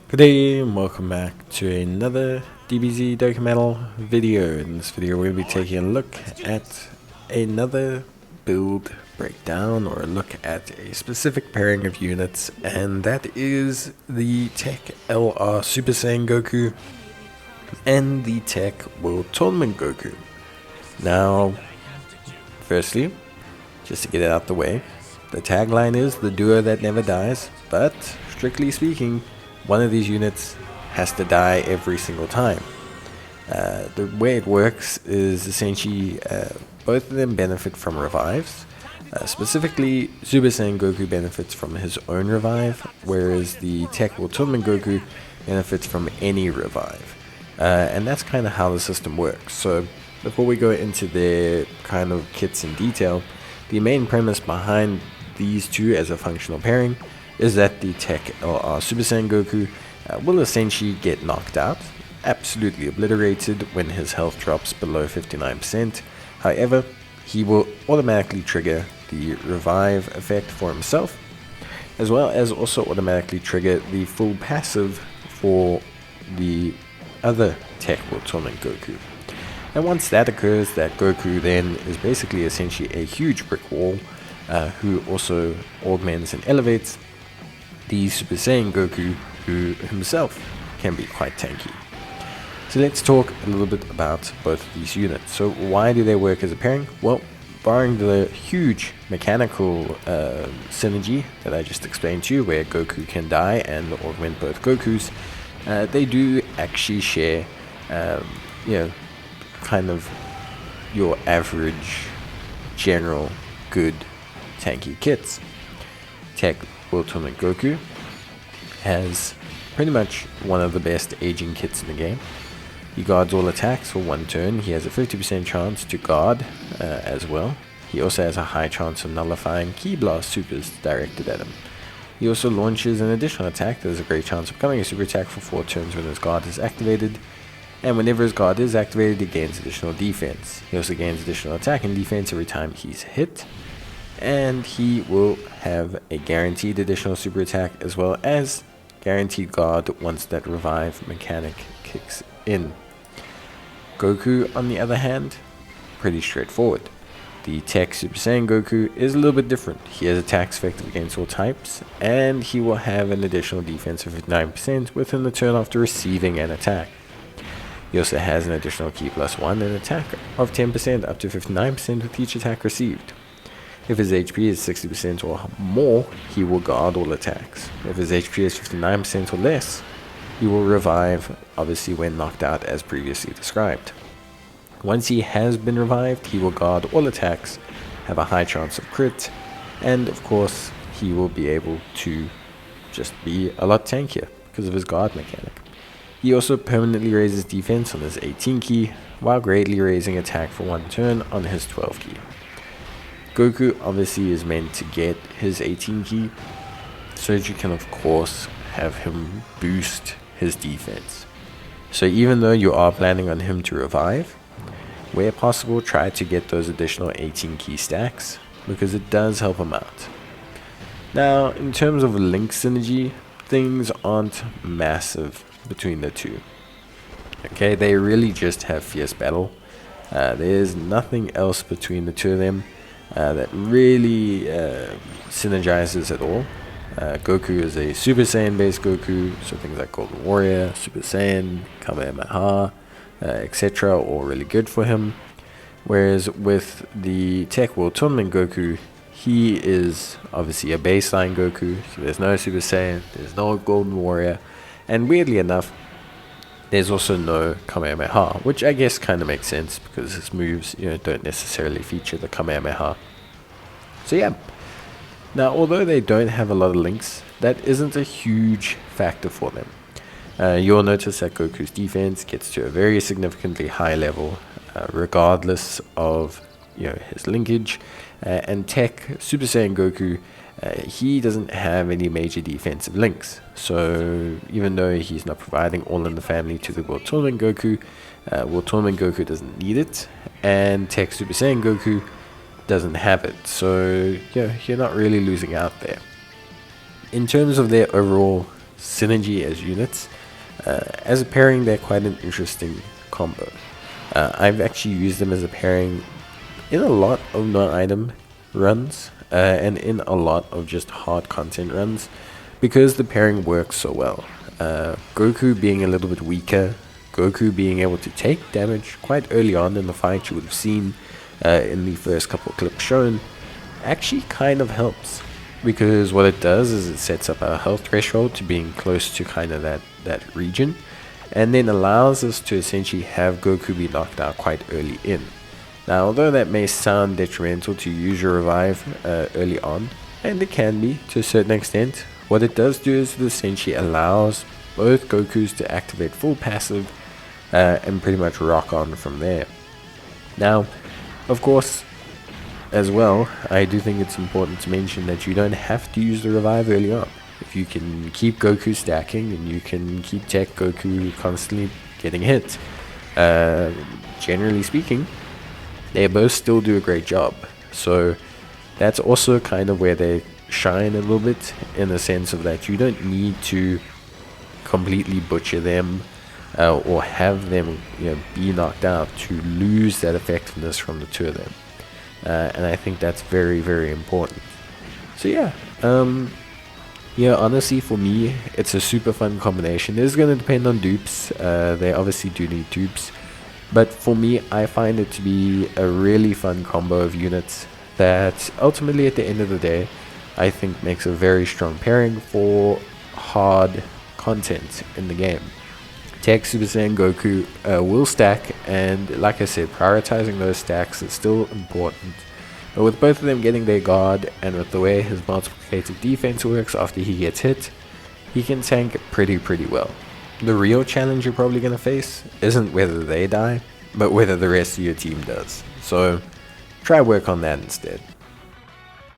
Good day and welcome back to another DBZ Dokkan video. In this video we're going to be taking a look at another build breakdown, or a look at a specific pairing of units, and that is the TEQ LR Super Saiyan Goku and the TEQ World Tournament Goku. Now, firstly, just to get it out the way, the tagline is the duo that never dies, but strictly speaking, one of these units has to die every single time. The way it works is essentially both of them benefit from revives. Specifically, Super Saiyan Goku benefits from his own revive, whereas the TEQ World Tournament Goku benefits from any revive. And that's kind of how the system works. So before we go into their kind of kits in detail, the main premise behind these two as a functional pairing is that the TEQ LR Super Saiyan Goku will essentially get knocked out, absolutely obliterated when his health drops below 59%. However, he will automatically trigger the revive effect for himself, as well as also automatically trigger the full passive for the other TEQ World Tournament Goku. And once that occurs, that Goku then is basically essentially a huge brick wall who also augments and elevates the Super Saiyan Goku, who himself can be quite tanky. So let's talk a little bit about both of these units. So why do they work as a pairing? Well, barring the huge mechanical synergy that I just explained to you, where Goku can die and augment both Gokus, they do actually share, kind of your average, general, good, tanky kits. TEQ World Tournament Goku has pretty much one of the best aging kits in the game. He guards all attacks for one turn. He has a 50% chance to guard as well. He also has a high chance of nullifying Ki Blast supers directed at him. He also launches an additional attack that has a great chance of becoming a super attack for 4 turns when his guard is activated. And whenever his guard is activated, he gains additional defense. He also gains additional attack and defense every time he's hit. And he will have a guaranteed additional super attack, as well as guaranteed guard once that revive mechanic kicks in. Goku, on the other hand, pretty straightforward. The TEQ Super Saiyan Goku is a little bit different. He has attacks effective against all types, and he will have an additional defense of 59% within the turn after receiving an attack. He also has an additional Ki +1 and attack of 10% up to 59% with each attack received. If his HP is 60% or more, he will guard all attacks. If his HP is 59% or less, he will revive, obviously when knocked out as previously described. Once he has been revived, he will guard all attacks, have a high chance of crit, and of course he will be able to just be a lot tankier because of his guard mechanic. He also permanently raises defense on his 18 key, while greatly raising attack for 1 turn on his 12 key. Goku obviously is meant to get his 18 key, so that you can of course have him boost his defense. So even though you are planning on him to revive, where possible try to get those additional 18 key stacks, because it does help him out. Now in terms of link synergy, things aren't massive between the two. Okay, they really just have fierce battle. There's nothing else between the two of them that really synergizes at all. Goku is a Super Saiyan based Goku, so things like Golden Warrior, Super Saiyan, Kamehameha, etc. all really good for him. Whereas with the TEQ World Tournament Goku, he is obviously a baseline Goku, so there's no Super Saiyan, there's no Golden Warrior, and weirdly enough, there's also no Kamehameha, which I guess kind of makes sense because his moves, don't necessarily feature the Kamehameha. So yeah. Now, although they don't have a lot of links, that isn't a huge factor for them. You'll notice that Goku's defense gets to a very significantly high level, regardless of his linkage. And TEQ Super Saiyan Goku, he doesn't have any major defensive links. So even though he's not providing all in the family to the World Tournament Goku, World Tournament Goku doesn't need it, and TEQ Super Saiyan Goku doesn't have it. So you're not really losing out there. In terms of their overall synergy as units. As a pairing, they're quite an interesting combo. I've actually used them as a pairing in a lot of non-item runs, and in a lot of just hard content runs, because the pairing works so well. Goku being a little bit weaker, Goku being able to take damage quite early on in the fight, you would have seen in the first couple of clips shown, actually kind of helps. Because what it does is it sets up our health threshold to being close to kind of that region, and then allows us to essentially have Goku be knocked out quite early in. Now, although that may sound detrimental to use your revive early on, and it can be to a certain extent, what it does do is it essentially allows both Gokus to activate full passive and pretty much rock on from there. Now, of course, as well, I do think it's important to mention that you don't have to use the revive early on. If you can keep Goku stacking and you can keep TEQ Goku constantly getting hit, generally speaking, they both still do a great job. So that's also kind of where they shine a little bit, in the sense of that you don't need to completely butcher them or have them be knocked out to lose that effectiveness from the two of them. And I think that's very, very important. So yeah, honestly for me, it's a super fun combination. It's going to depend on dupes. They obviously do need dupes. But for me, I find it to be a really fun combo of units that ultimately at the end of the day, I think makes a very strong pairing for hard content in the game. TEQ Super Saiyan Goku will stack, and like I said, prioritizing those stacks is still important. But with both of them getting their guard, and with the way his multiplicative defense works after he gets hit, he can tank pretty well. The real challenge you're probably going to face isn't whether they die, but whether the rest of your team does. So try work on that instead.